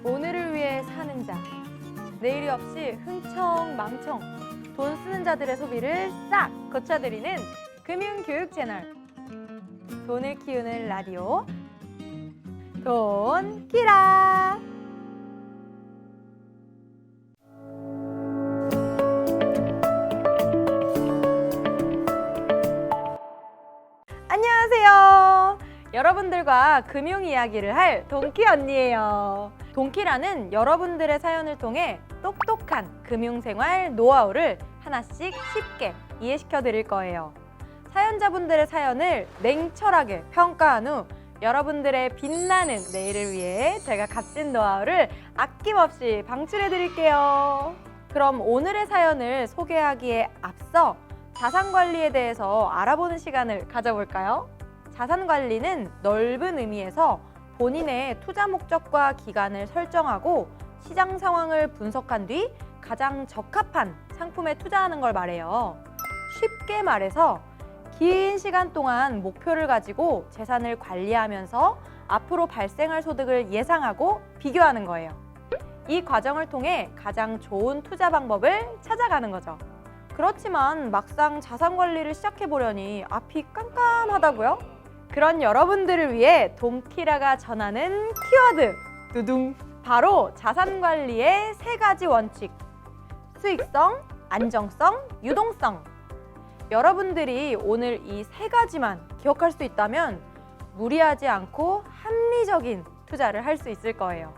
오늘을 위해 사는 자, 내일이 없이 흥청망청 돈 쓰는 자들의 소비를 싹 고쳐드리는 금융교육 채널, 돈을 키우는 라디오 돈키라. 안녕하세요. 여러분들과 금융 이야기를 할 돈키 언니예요. 돈키라는 여러분들의 사연을 통해 똑똑한 금융생활 노하우를 하나씩 쉽게 이해시켜 드릴 거예요. 사연자분들의 사연을 냉철하게 평가한 후 여러분들의 빛나는 내일을 위해 제가 값진 노하우를 아낌없이 방출해 드릴게요. 그럼 오늘의 사연을 소개하기에 앞서 자산관리에 대해서 알아보는 시간을 가져볼까요? 자산관리는 넓은 의미에서 본인의 투자 목적과 기간을 설정하고 시장 상황을 분석한 뒤 가장 적합한 상품에 투자하는 걸 말해요. 쉽게 말해서 긴 시간 동안 목표를 가지고 재산을 관리하면서 앞으로 발생할 소득을 예상하고 비교하는 거예요. 이 과정을 통해 가장 좋은 투자 방법을 찾아가는 거죠. 그렇지만 막상 자산 관리를 시작해보려니 앞이 깜깜하다고요? 그런 여러분들을 위해 돈키라가 전하는 키워드 두둥! 바로 자산 관리의 3가지 원칙: 수익성, 안정성, 유동성. 여러분들이 오늘 이 3가지만 기억할 수 있다면 무리하지 않고 합리적인 투자를 할 수 있을 거예요.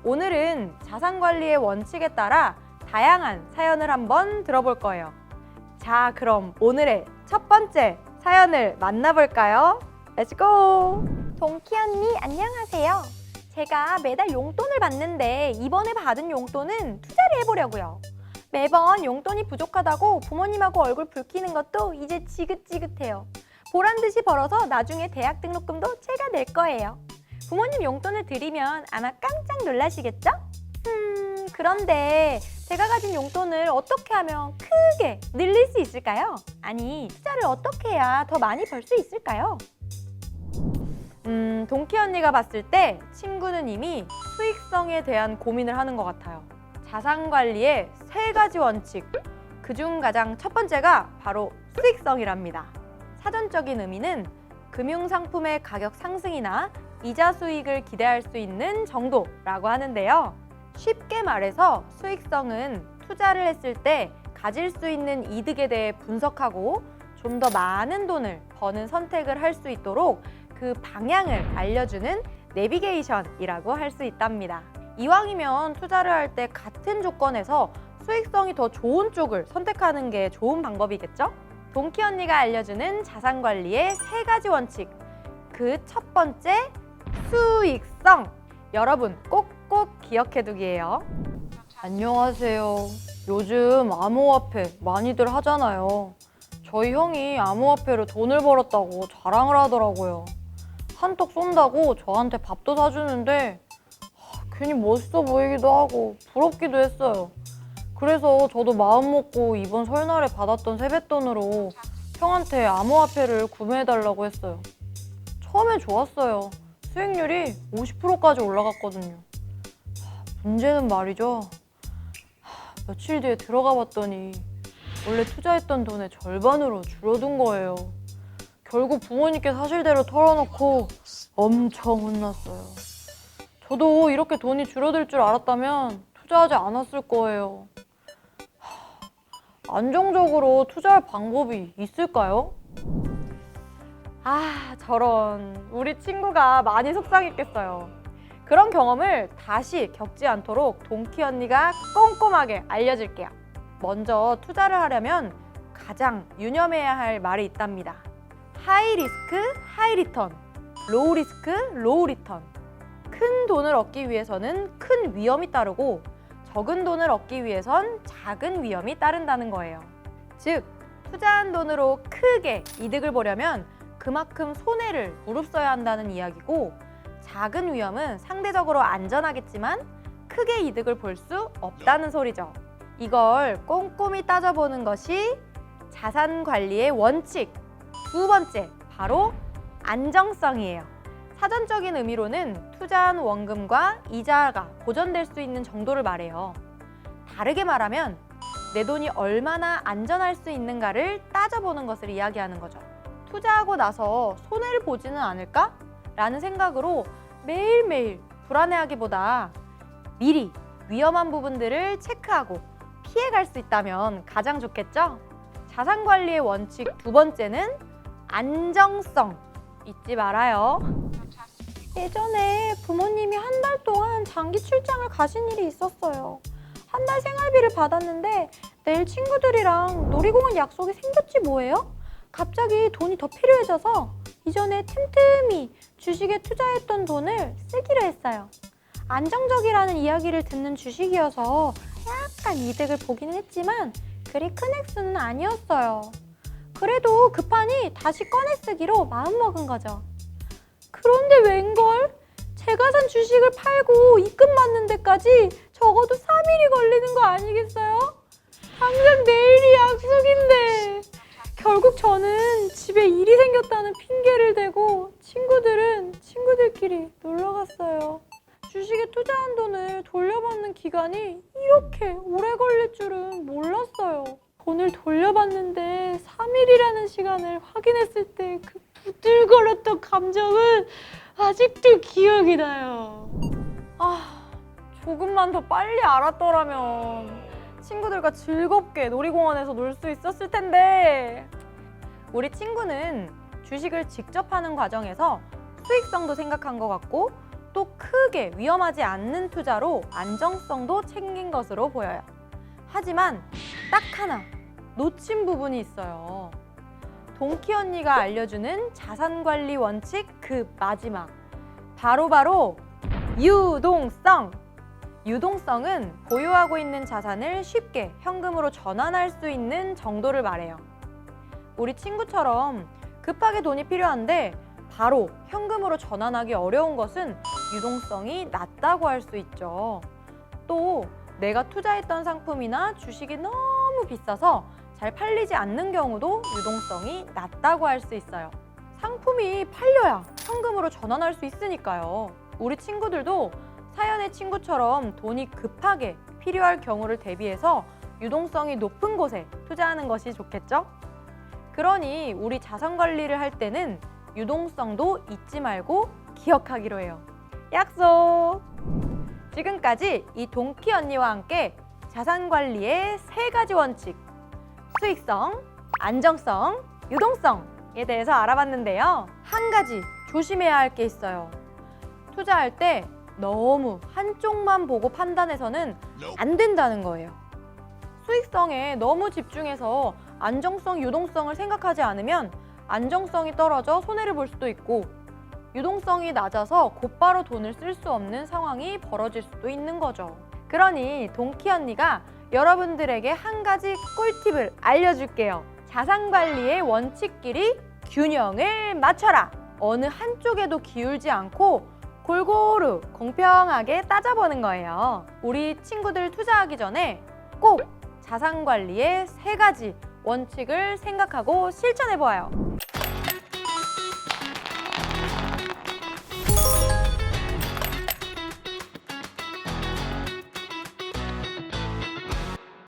오늘은 자산 관리의 원칙에 따라 다양한 사연을 한번 들어볼 거예요. 자, 그럼 오늘의 첫 번째 사연을 만나볼까요? 렛츠고! 돈키 언니 안녕하세요. 제가 매달 용돈을 받는데 이번에 받은 용돈은 투자를 해보려고요. 매번 용돈이 부족하다고 부모님하고 얼굴 붉히는 것도 이제 지긋지긋해요. 보란듯이 벌어서 나중에 대학 등록금도 제가 낼 거예요. 부모님 용돈을 드리면 아마 깜짝 놀라시겠죠? 그런데 제가 가진 용돈을 어떻게 하면 크게 늘릴 수 있을까요? 아니, 투자를 어떻게 해야 더 많이 벌 수 있을까요? 돈키 언니가 봤을 때 친구는 이미 수익성에 대한 고민을 하는 것 같아요. 자산 관리의 3가지 원칙, 그중 가장 첫 번째가 바로 수익성이랍니다. 사전적인 의미는 금융상품의 가격 상승이나 이자 수익을 기대할 수 있는 정도라고 하는데요. 쉽게 말해서 수익성은 투자를 했을 때 가질 수 있는 이득에 대해 분석하고 좀 더 많은 돈을 버는 선택을 할 수 있도록 그 방향을 알려주는 내비게이션이라고 할 수 있답니다. 이왕이면 투자를 할 때 같은 조건에서 수익성이 더 좋은 쪽을 선택하는 게 좋은 방법이겠죠? 돈키 언니가 알려주는 자산관리의 3가지 원칙, 그 첫 번째, 수익성. 여러분 꼭꼭 기억해두기예요. 안녕하세요. 요즘 암호화폐 많이들 하잖아요. 저희 형이 암호화폐로 돈을 벌었다고 자랑을 하더라고요. 한턱 쏜다고 저한테 밥도 사주는데 괜히 멋있어 보이기도 하고 부럽기도 했어요. 그래서 저도 마음 먹고 이번 설날에 받았던 세뱃돈으로 형한테 암호화폐를 구매해달라고 했어요. 처음엔 좋았어요. 수익률이 50%까지 올라갔거든요. 문제는 말이죠. 며칠 뒤에 들어가 봤더니 원래 투자했던 돈의 절반으로 줄어든 거예요. 결국 부모님께 사실대로 털어놓고 엄청 혼났어요. 저도 이렇게 돈이 줄어들 줄 알았다면 투자하지 않았을 거예요. 안정적으로 투자할 방법이 있을까요? 아, 저런. 우리 친구가 많이 속상했겠어요. 그런 경험을 다시 겪지 않도록 돈키 언니가 꼼꼼하게 알려줄게요. 먼저 투자를 하려면 가장 유념해야 할 말이 있답니다. 하이 리스크, 하이 리턴, 로우 리스크, 로우 리턴. 큰 돈을 얻기 위해서는 큰 위험이 따르고 적은 돈을 얻기 위해선 작은 위험이 따른다는 거예요. 즉, 투자한 돈으로 크게 이득을 보려면 그만큼 손해를 무릅써야 한다는 이야기고, 작은 위험은 상대적으로 안전하겠지만 크게 이득을 볼 수 없다는 소리죠. 이걸 꼼꼼히 따져보는 것이 자산 관리의 원칙. 두 번째, 바로 안정성이에요. 사전적인 의미로는 투자한 원금과 이자가 보전될 수 있는 정도를 말해요. 다르게 말하면 내 돈이 얼마나 안전할 수 있는가를 따져보는 것을 이야기하는 거죠. 투자하고 나서 손해를 보지는 않을까? 라는 생각으로 매일매일 불안해하기보다 미리 위험한 부분들을 체크하고 피해갈 수 있다면 가장 좋겠죠? 자산관리의 원칙 두 번째는 안정성. 잊지 말아요. 예전에 부모님이 한 달 동안 장기 출장을 가신 일이 있었어요. 한 달 생활비를 받았는데 내일 친구들이랑 놀이공원 약속이 생겼지 뭐예요? 갑자기 돈이 더 필요해져서 이전에 틈틈이 주식에 투자했던 돈을 쓰기로 했어요. 안정적이라는 이야기를 듣는 주식이어서 약간 이득을 보기는 했지만 그리 큰 액수는 아니었어요. 그래도 급하니 다시 꺼내 쓰기로 마음먹은 거죠. 그런데 웬걸? 제가 산 주식을 팔고 입금 받는 데까지 적어도 3일이 걸리는 거 아니겠어요? 당장 내일이 약속인데. 결국 저는 집에 일이 생겼다는 핑계를 대고 친구들은 친구들끼리 놀러 갔어요. 주식에 투자한 돈을 돌려받는 기간이 이렇게 오래 걸릴 줄은 몰랐어요. 돈을 돌려받는데 3일이라는 시간을 확인했을 때 그 부들거렸던 감정은 아직도 기억이 나요. 조금만 더 빨리 알았더라면 친구들과 즐겁게 놀이공원에서 놀 수 있었을 텐데. 우리 친구는 주식을 직접 하는 과정에서 수익성도 생각한 것 같고 또 크게 위험하지 않는 투자로 안정성도 챙긴 것으로 보여요. 하지만 딱 하나 놓친 부분이 있어요. 동키 언니가 알려주는 자산관리 원칙 그 마지막. 바로 유동성. 유동성은 보유하고 있는 자산을 쉽게 현금으로 전환할 수 있는 정도를 말해요. 우리 친구처럼 급하게 돈이 필요한데 바로 현금으로 전환하기 어려운 것은 유동성이 낮다고 할 수 있죠. 또 내가 투자했던 상품이나 주식이 너무 비싸서 잘 팔리지 않는 경우도 유동성이 낮다고 할 수 있어요. 상품이 팔려야 현금으로 전환할 수 있으니까요. 우리 친구들도 사연의 친구처럼 돈이 급하게 필요할 경우를 대비해서 유동성이 높은 곳에 투자하는 것이 좋겠죠? 그러니 우리 자산 관리를 할 때는 유동성도 잊지 말고 기억하기로 해요. 약속! 지금까지 이 동키 언니와 함께 자산 관리의 3가지 원칙, 수익성, 안정성, 유동성에 대해서 알아봤는데요. 한 가지 조심해야 할 게 있어요. 투자할 때 너무 한쪽만 보고 판단해서는 안 된다는 거예요. 수익성에 너무 집중해서 안정성, 유동성을 생각하지 않으면 안정성이 떨어져 손해를 볼 수도 있고 유동성이 낮아서 곧바로 돈을 쓸 수 없는 상황이 벌어질 수도 있는 거죠. 그러니 동키 언니가 여러분들에게 한 가지 꿀팁을 알려줄게요. 자산관리의 원칙끼리 균형을 맞춰라. 어느 한쪽에도 기울지 않고 골고루 공평하게 따져보는 거예요. 우리 친구들 투자하기 전에 꼭 자산관리의 3가지 원칙을 생각하고 실천해보아요.